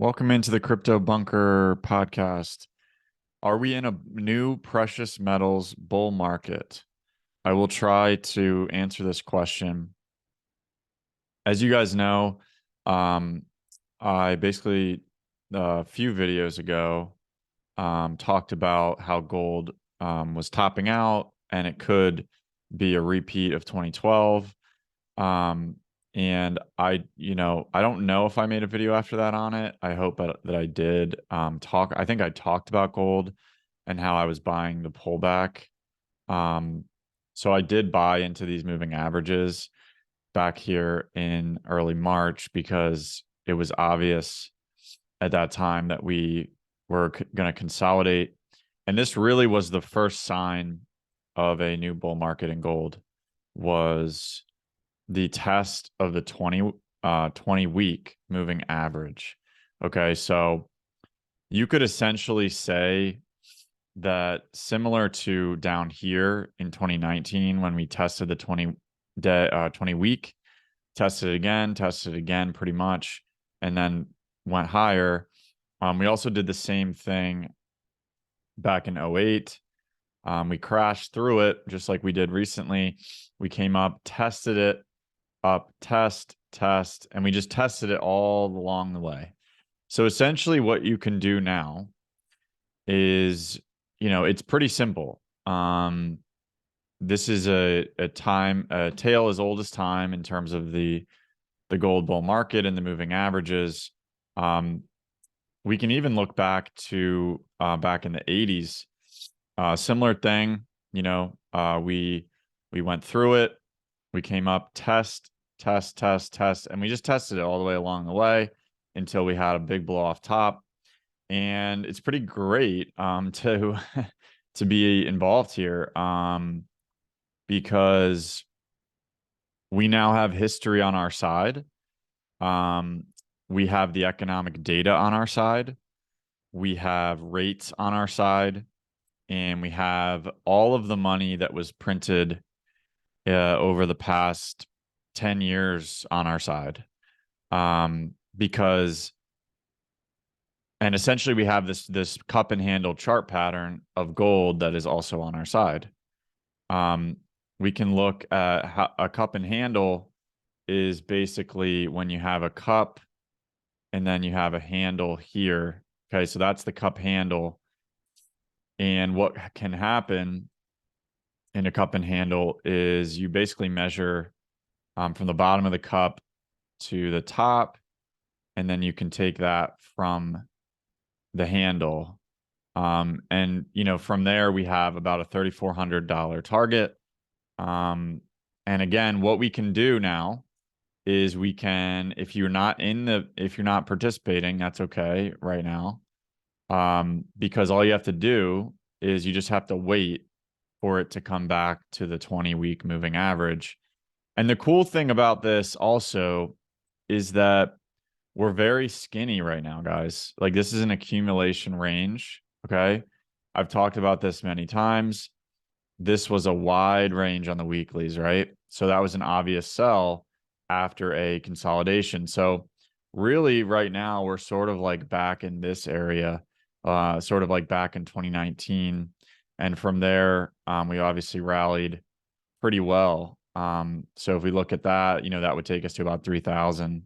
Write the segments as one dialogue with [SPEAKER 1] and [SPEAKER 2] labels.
[SPEAKER 1] Welcome into the Crypto Bunker podcast. Are we in a new precious metals bull market? I will try to answer this question. As you guys know, um, I basically a few videos ago talked about how gold was topping out and it could be a repeat of 2012. Um, and I don't know if I made a video after that on it. I hope that I did. I think I talked about gold and how I was buying the pullback. Um, so I did buy into these moving averages back here in early March because it was obvious at that time that we were going to consolidate. And this really was the first sign of a new bull market in gold was the test of the 20 week moving average. Okay, so you could essentially say that similar to down here in 2019 when we tested the 20 week, tested it again pretty much, and then went higher. We also did the same thing back in 08. We crashed through it just like we did recently. We came up, tested it, up, test, and we just tested it all along the way. So essentially what you can do now is, it's pretty simple. This is a tale as old as time in terms of the gold bull market and the moving averages. We can even look back to back in the 80s. Similar thing, we went through it. We came up, test, and we just tested it all the way along the way until we had a big blow off top. And it's pretty great to to be involved here because we now have history on our side. We have the economic data on our side. We have rates on our side. And we have all of the money that was printed over the past 10 years on our side. Because and essentially we have this cup and handle chart pattern of gold that is also on our side. We can look at how a cup and handle is basically when you have a cup and then you have a handle here. Okay, so that's the cup handle. And what can happen in a cup and handle is you basically measure from the bottom of the cup to the top, and then you can take that from the handle. And from there we have about a $3,400 target. And again, what we can do now is we can, if you're not participating, that's okay right now. Because all you have to do is you just have to wait for it to come back to the 20-week moving average. And the cool thing about this also is that we're very skinny right now, guys. Like, this is an accumulation range, okay? I've talked about this many times. This was a wide range on the weeklies, right? So that was an obvious sell after a consolidation. So really right now we're sort of like back in this area, sort of like back in 2019. And from there, we obviously rallied pretty well. So if we look at that, that would take us to about 3,000.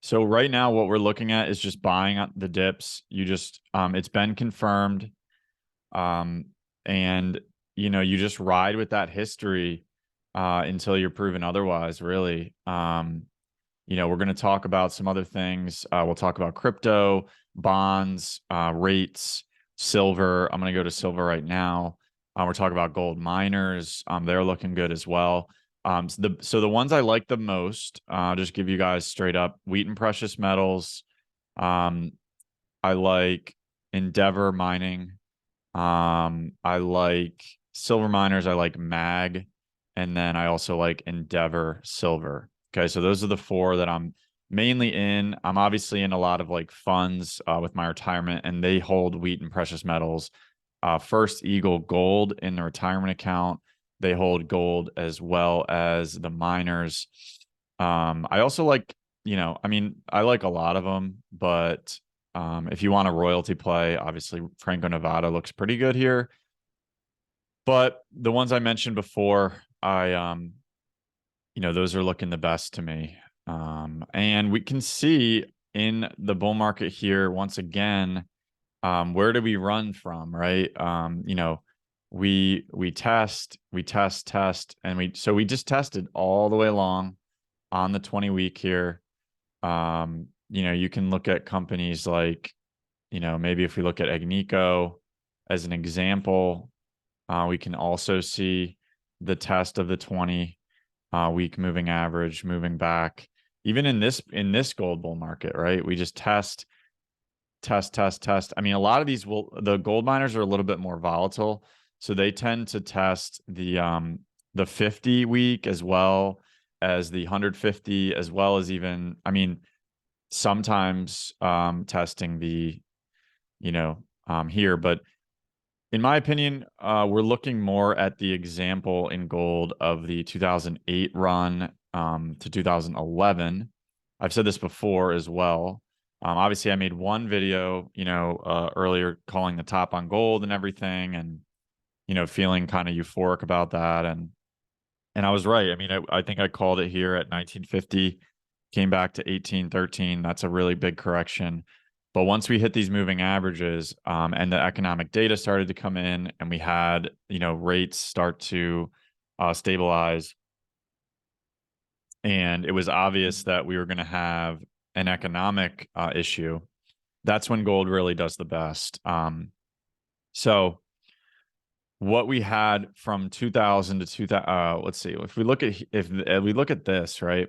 [SPEAKER 1] So right now what we're looking at is just buying the dips. It's been confirmed. And you just ride with that history until you're proven otherwise, really. We're going to talk about some other things. We'll talk about crypto, bonds, rates, silver. I'm going to go to silver right now. We're talking about gold miners. They're looking good as well. So the ones I like the most, I'll just give you guys straight up Wheaton Precious Metals. I like Endeavor Mining. I like silver miners. I like MAG. And then I also like Endeavor Silver. Okay, so those are the four that I'm mainly in. I'm obviously in a lot of like funds with my retirement, and they hold Wheaton Precious Metals. First Eagle Gold in the retirement account. They hold gold as well as the miners. I also like I mean, I like a lot of them, but if you want a royalty play, obviously Franco Nevada looks pretty good here. But the ones I mentioned before, those are looking the best to me. And we can see in the bull market here, once again, where do we run from, right? We test, and we just tested all the way along on the 20-week here. You can look at companies like, maybe if we look at Agnico as an example, we can also see the test of the 20 week moving average moving back. Even in this gold bull market, right? We just test. I mean, a lot of the gold miners are a little bit more volatile, so they tend to test the 50 week as well as the 150, as well as even, I mean, sometimes testing the, here. But in my opinion, we're looking more at the example in gold of the 2008 run to 2011. I've said this before as well. Obviously, I made one video, earlier calling the top on gold and everything, and feeling kind of euphoric about that, and I was right. I mean, I think I called it here at 1950, came back to 1813. That's a really big correction. But once we hit these moving averages, and the economic data started to come in, and we had, rates start to stabilize, and it was obvious that we were going to have an economic issue, that's when gold really does the best. So what we had from 2000 to 2000, let's see, if we look at this, right,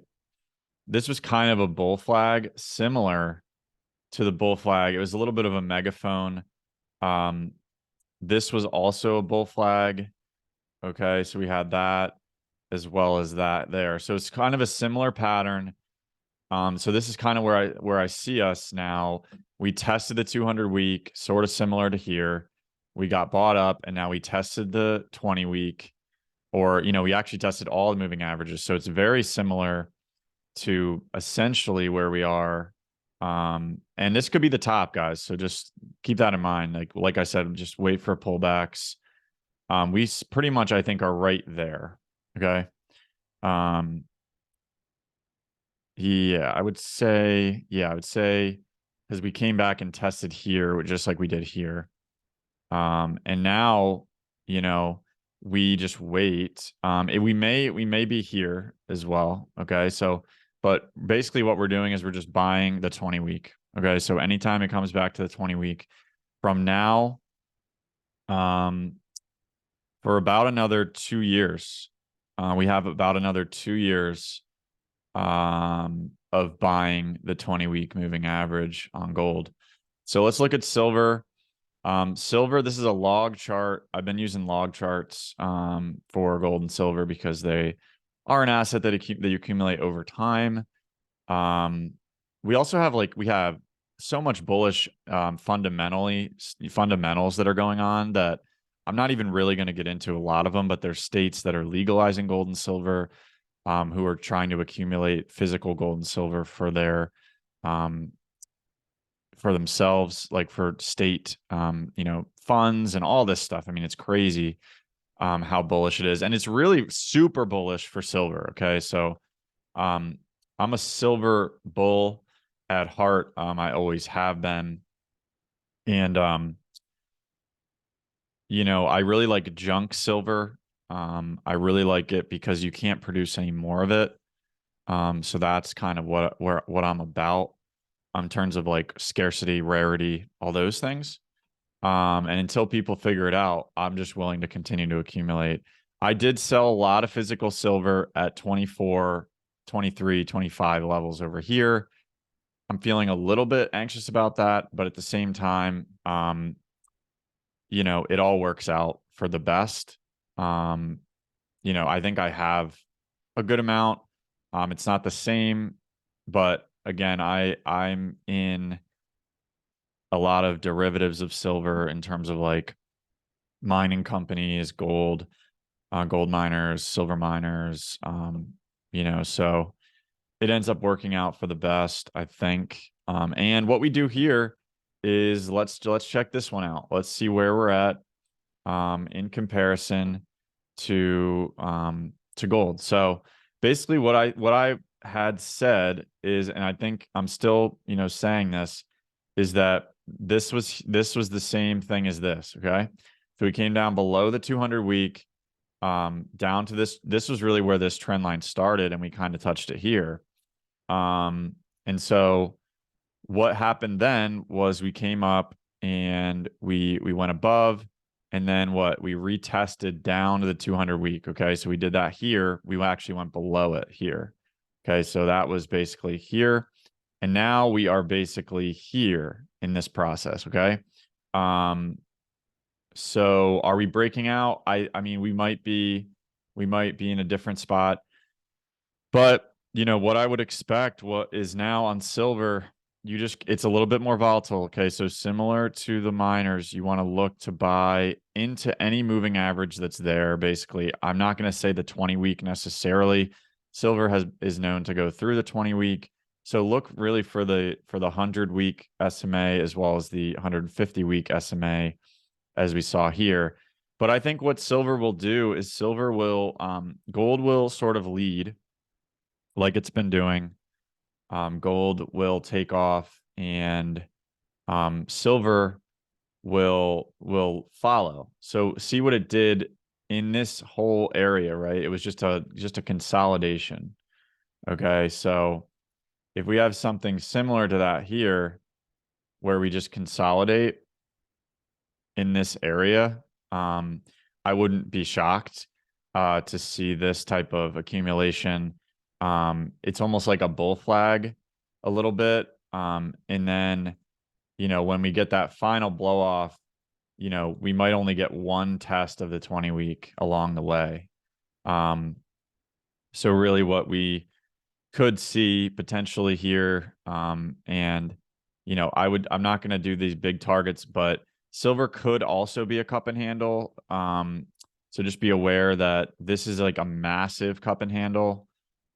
[SPEAKER 1] this was kind of a bull flag, similar to the bull flag. It was a little bit of a megaphone. This was also a bull flag. Okay, so we had that as well as that there. So it's kind of a similar pattern. So this is kind of where I see us now. We tested the 200 week, sort of similar to here. We got bought up, and now we tested the 20 week, or we actually tested all the moving averages. So it's very similar to essentially where we are. And this could be the top, guys. So just keep that in mind. Like I said, just wait for pullbacks. We pretty much, I think, are right there. Okay. Yeah, I would say, because we came back and tested here, just like we did here. And now, we just wait. We may be here as well. Okay. So, but basically what we're doing is we're just buying the 20 week. Okay. So anytime it comes back to the 20 week from now, for about another 2 years, we have about another 2 years of buying the 20-week moving average on gold. So let's look at silver. Silver, this is a log chart. I've been using log charts for gold and silver because they are an asset that you accumulate over time. We also have we have so much bullish fundamentals that are going on that I'm not even really going to get into a lot of them, but there's states that are legalizing gold and silver, who are trying to accumulate physical gold and silver for themselves, like for state, funds and all this stuff. I mean, it's crazy how bullish it is, and it's really super bullish for silver. Okay, so I'm a silver bull at heart. I always have been, and I really like junk silver. I really like it because you can't produce any more of it. So that's kind of what I'm about in terms of like scarcity, rarity, all those things. And until people figure it out, I'm just willing to continue to accumulate. I did sell a lot of physical silver at 24, 23, 25 levels over here. I'm feeling a little bit anxious about that, but at the same time, it all works out for the best. I think I have a good amount. It's not the same, but again, I'm in a lot of derivatives of silver in terms of like mining companies, gold miners, silver miners. So it ends up working out for the best, I think. And what we do here is let's check this one out. Let's see where we're at in comparison to gold. So basically what I had said is, and I think I'm still, saying this, is that this was the same thing as this, okay? So we came down below the 200 week, down to this was really where this trend line started, and we kind of touched it here. And so what happened then was we came up and we went above, and then what, we retested down to the 200 week. Okay, so we did that here. We actually went below it here. Okay, so that was basically here, and now we are basically here in this process. Okay, so are we breaking out? I mean, we might be in a different spot. But what I would expect, what is now on silver, it's a little bit more volatile. Okay, so similar to the miners, you want to look to buy into any moving average that's there. Basically, I'm not going to say the 20 week necessarily. Silver is known to go through the 20 week. So look really for the 100 week SMA as well as the 150 week SMA, as we saw here. But I think what silver will do is gold will sort of lead like it's been doing. Gold will take off, and silver will follow. So see what it did in this whole area, right? It was just a consolidation. Okay, so if we have something similar to that here, where we just consolidate in this area, I wouldn't be shocked to see this type of accumulation. It's almost like a bull flag a little bit. And then, when we get that final blow off, we might only get one test of the 20 week along the way. So really what we could see potentially here, and I'm not going to do these big targets, but silver could also be a cup and handle. So just be aware that this is like a massive cup and handle,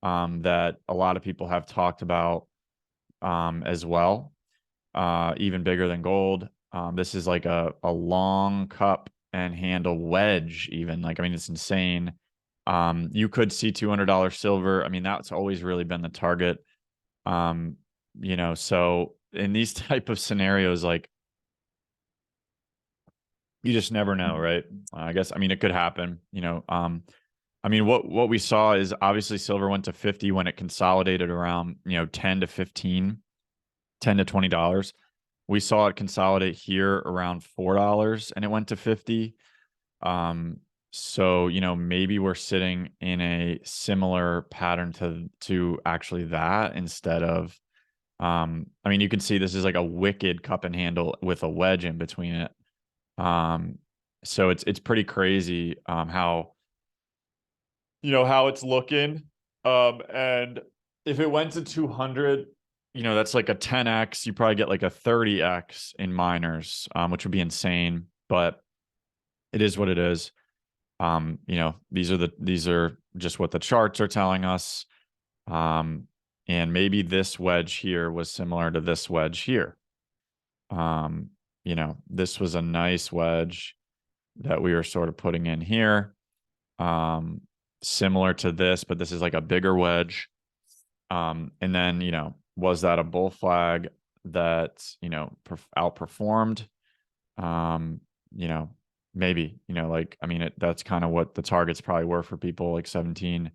[SPEAKER 1] that a lot of people have talked about, as well, even bigger than gold. This is like a long cup and handle wedge, even. Like, I mean, it's insane. You could see $200 silver. I mean, that's always really been the target. So in these type of scenarios, like, you just never know, right? I guess, I mean, it could happen, I mean, what we saw is obviously silver went to 50 when it consolidated around, 10 to 15, 10 to $20. We saw it consolidate here around $4 and it went to 50. So, maybe we're sitting in a similar pattern to actually that, instead of, I mean, you can see this is like a wicked cup and handle with a wedge in between it. So it's pretty crazy, how it's looking. And if it went to 200, that's like a 10x. You probably get like a 30x in miners, which would be insane, but it is what it is. These are just what the charts are telling us. And maybe this wedge here was similar to this wedge here. This was a nice wedge that we were sort of putting in here. Similar to this, but this is like a bigger wedge. And then, was that a bull flag that, outperformed? Maybe, like, I mean, that's kind of what the targets probably were for people, like 17.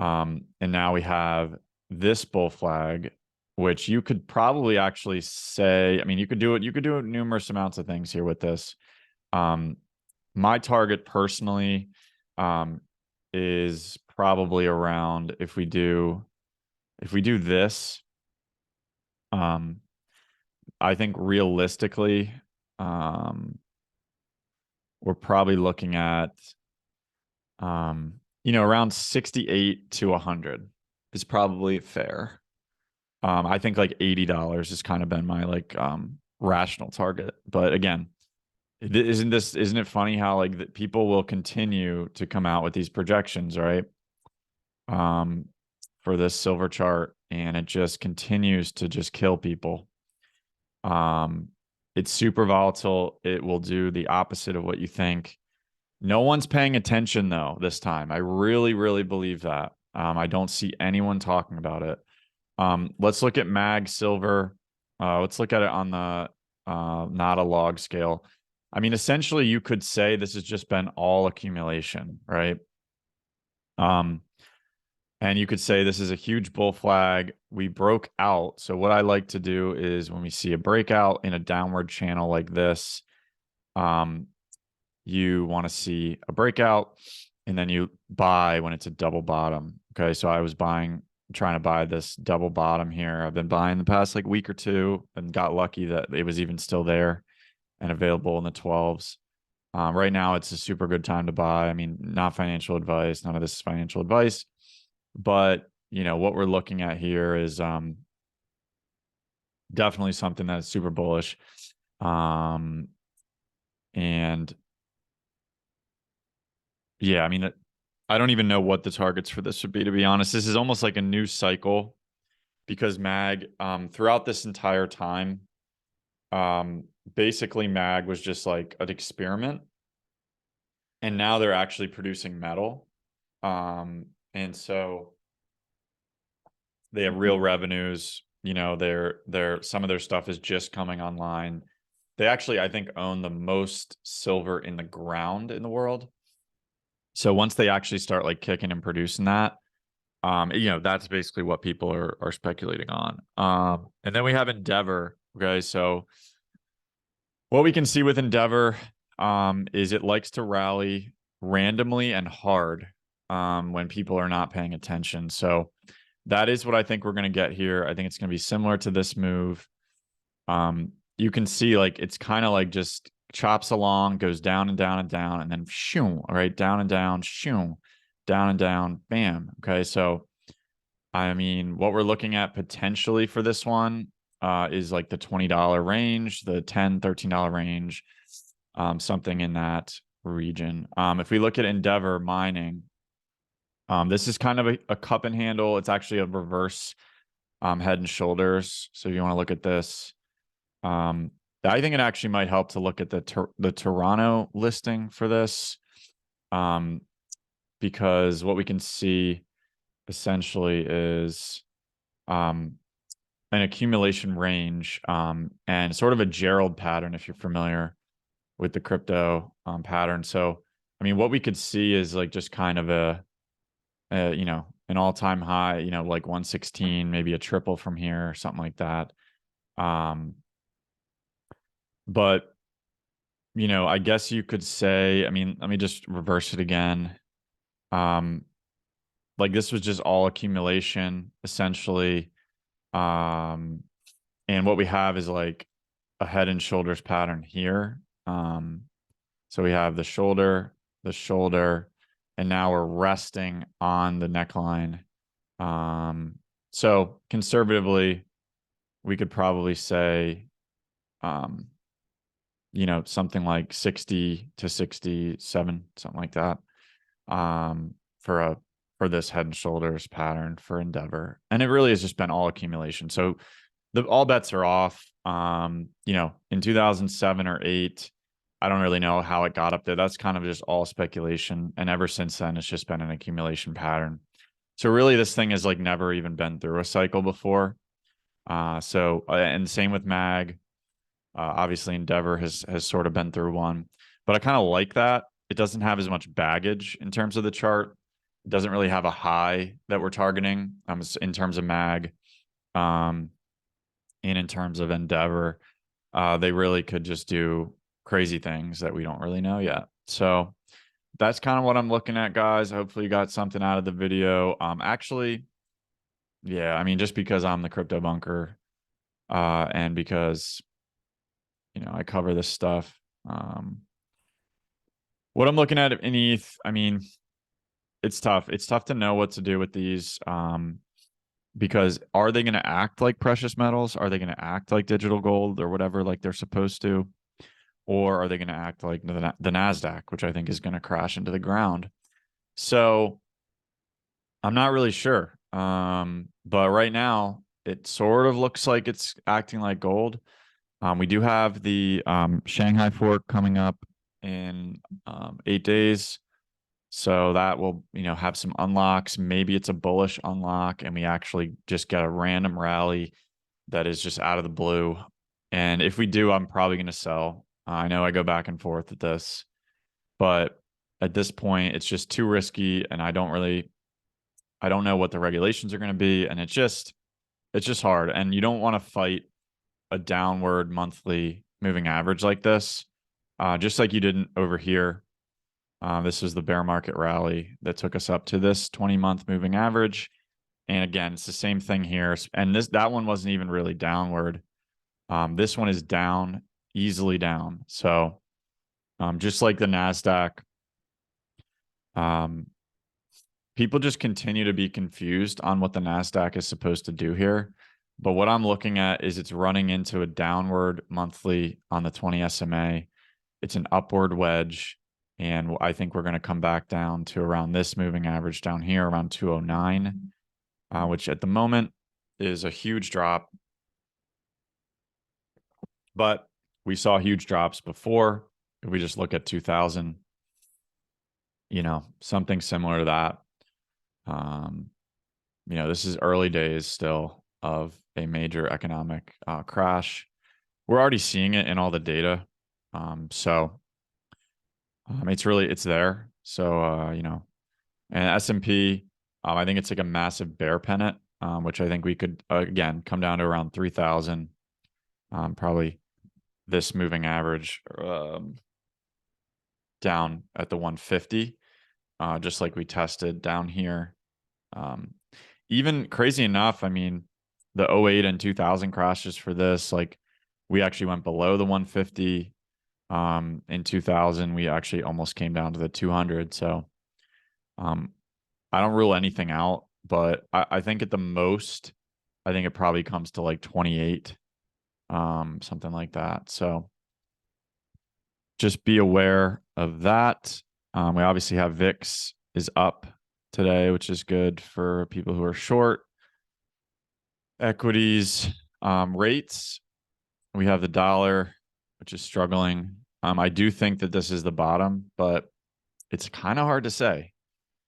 [SPEAKER 1] And now we have this bull flag, which you could probably actually say, I mean, you could do numerous amounts of things here with this. My target personally, is probably around, if we do this, I think realistically, we're probably looking at, around 68 to 100 is probably fair. I think like $80 has kind of been my like rational target. But again, isn't it funny how like people will continue to come out with these projections, right? For for this silver chart, and it just continues to just kill people. It's super volatile. It will do the opposite of what you think. No one's paying attention though this time. I really, really believe that. I don't see anyone talking about it. Let's look at mag silver. Let's look at it on the not a log scale. I mean, essentially, you could say this has just been all accumulation, right? And you could say this is a huge bull flag. We broke out. So what I like to do is when we see a breakout in a downward channel like this, you want to see a breakout and then you buy when it's a double bottom. Okay. So I was trying to buy this double bottom here. I've been buying the past like week or two and got lucky that it was even still there and available in the 12s. Right now, it's a super good time to buy. I mean, not financial advice. None of this is financial advice. But, what we're looking at here is definitely something that is super bullish. And yeah, I mean, I don't even know what the targets for this would be, to be honest. This is almost like a new cycle because MAG, throughout this entire time, basically MAG was just like an experiment. And now they're actually producing metal. And so they have real revenues. Their some of their stuff is just coming online. They actually, I think, own the most silver in the ground in the world. So once they actually start like kicking and producing that, that's basically what people are speculating on. And then we have Endeavor. Okay, so what we can see with Endeavor is it likes to rally randomly and hard when people are not paying attention. So that is what I think we're going to get here. I think it's going to be similar to this move. You can see like it's kind of like just chops along, goes down and down and down, and then shoo, all right, down and down, shoo, down and down, bam. Okay, so I mean, what we're looking at potentially for this one is like the $20 range, the $10, $13 range, something in that region. If we look at Endeavor mining, this is kind of a cup and handle. It's actually a reverse head and shoulders. So if you want to look at this, I think it actually might help to look at the Toronto listing for this, because what we can see essentially is an accumulation range and sort of a Gerald pattern if you're familiar with the crypto pattern. So, I mean, what we could see is like just kind of an all-time high, like 116, maybe a triple from here or something like that. But, I guess you could say, I mean, let me just reverse it again. Like this was just all accumulation essentially. And what we have is like a head and shoulders pattern here. So we have the shoulder, and now we're resting on the neckline. So conservatively, we could probably say, something like 60 to 67, something like that, for this head and shoulders pattern for Endeavor. And it really has just been all accumulation. So all bets are off. In 2007 or 8, I don't really know how it got up there. That's kind of just all speculation. And ever since then, it's just been an accumulation pattern. So really, this thing has like never even been through a cycle before. And same with MAG. Obviously, Endeavor has sort of been through one, but I kind of like that. It doesn't have as much baggage in terms of the chart. It doesn't really have a high that we're targeting in terms of MAG. And in terms of Endeavor, they really could just do crazy things that we don't really know yet. So that's kind of what I'm looking at, guys. Hopefully you got something out of the video. Actually, yeah, I mean, just because I'm the crypto bunker, and because, I cover this stuff. What I'm looking at in ETH, I mean, it's tough. It's tough to know what to do with these. Because are they going to act like precious metals? Are they going to act like digital gold or whatever, like they're supposed to? Or are they going to act like the NASDAQ, which I think is going to crash into the ground? So I'm not really sure. But right now it sort of looks like it's acting like gold. We do have the Shanghai fork coming up in 8 days. So that will, have some unlocks. Maybe it's a bullish unlock and we actually just get a random rally that is just out of the blue. And if we do, I'm probably going to sell. I know I go back and forth with this, but at this point, it's just too risky, and I don't know what the regulations are going to be, and it's just hard. And you don't want to fight a downward monthly moving average like this, just like you didn't over here. This was the bear market rally that took us up to this 20-month moving average. And again, it's the same thing here. And that one wasn't even really downward. This one is down, easily down. So just like the NASDAQ, um, people just continue to be confused on what the NASDAQ is supposed to do here. But what I'm looking at is it's running into a downward monthly on the 20 SMA. It's an upward wedge. And I think we're going to come back down to around this moving average down here, around 209, which at the moment is a huge drop. But we saw huge drops before. If we just look at 2000, something similar to that. This is early days still of a major economic crash. We're already seeing it in all the data. So it's there. So, and S&P, I think it's like a massive bear pennant, which I think we could, again, come down to around 3,000, probably this moving average down at the 150, just like we tested down here. Even crazy enough, I mean, the 08 and 2000 crashes for this, like we actually went below the 150. In 2000, we actually almost came down to the 200. So I don't rule anything out, but I think at the most, I think it probably comes to like 28, something like that. So just be aware of that. We obviously have VIX is up today, which is good for people who are short. Equities, rates, we have the dollar, which is struggling. I do think that this is the bottom, but it's kind of hard to say.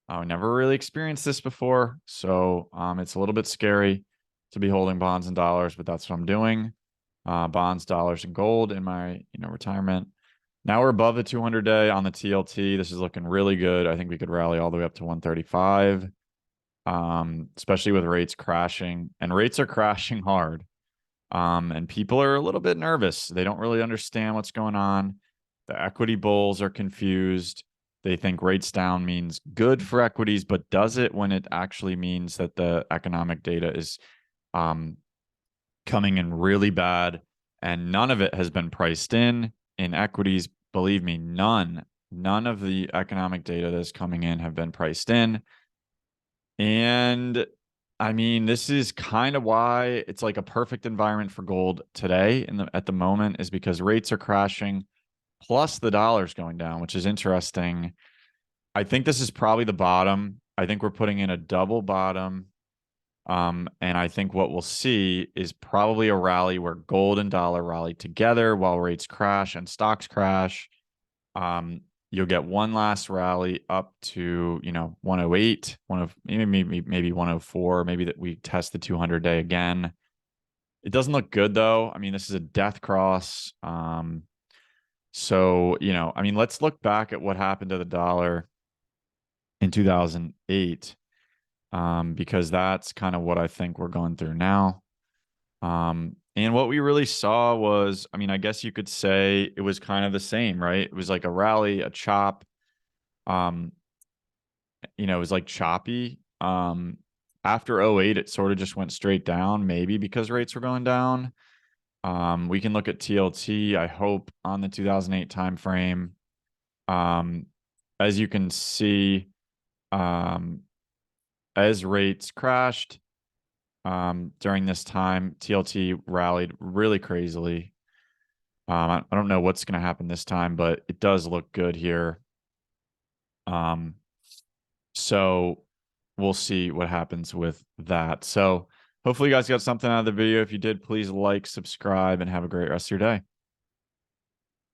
[SPEAKER 1] I never really experienced this before, so it's a little bit scary to be holding bonds and dollars, but that's what I'm doing. Bonds, dollars, and gold in my retirement. Now we're above the 200-day on the TLT. This is looking really good. I think we could rally all the way up to 135, especially with rates crashing. And rates are crashing hard. And people are a little bit nervous. They don't really understand what's going on. The equity bulls are confused. They think rates down means good for equities, but does it when it actually means that the economic data is coming in really bad, and none of it has been priced in equities. Believe me, none of the economic data that's coming in have been priced in. And I mean, this is kind of why it's like a perfect environment for gold today at the moment, is because rates are crashing, plus the dollar's going down, which is interesting. I think this is probably the bottom. I think we're putting in a double bottom. And I think what we'll see is probably a rally where gold and dollar rally together while rates crash and stocks crash. You'll get one last rally up to 108, maybe 104, maybe that we test the 200-day again. It doesn't look good though. I mean, this is a death cross. So I mean, let's look back at what happened to the dollar in 2008, because that's kind of what I think we're going through now. And what we really saw was, I mean, I guess you could say it was kind of the same, right? It was like a rally, a chop. It was like choppy. After 08, it sort of just went straight down, maybe because rates were going down. We can look at TLT, I hope, on the 2008 timeframe. As you can see, as rates crashed, during this time, TLT rallied really crazily. I don't know what's going to happen this time, but it does look good here. So we'll see what happens with that. So hopefully you guys got something out of the video. If you did, please like, subscribe, and have a great rest of your day.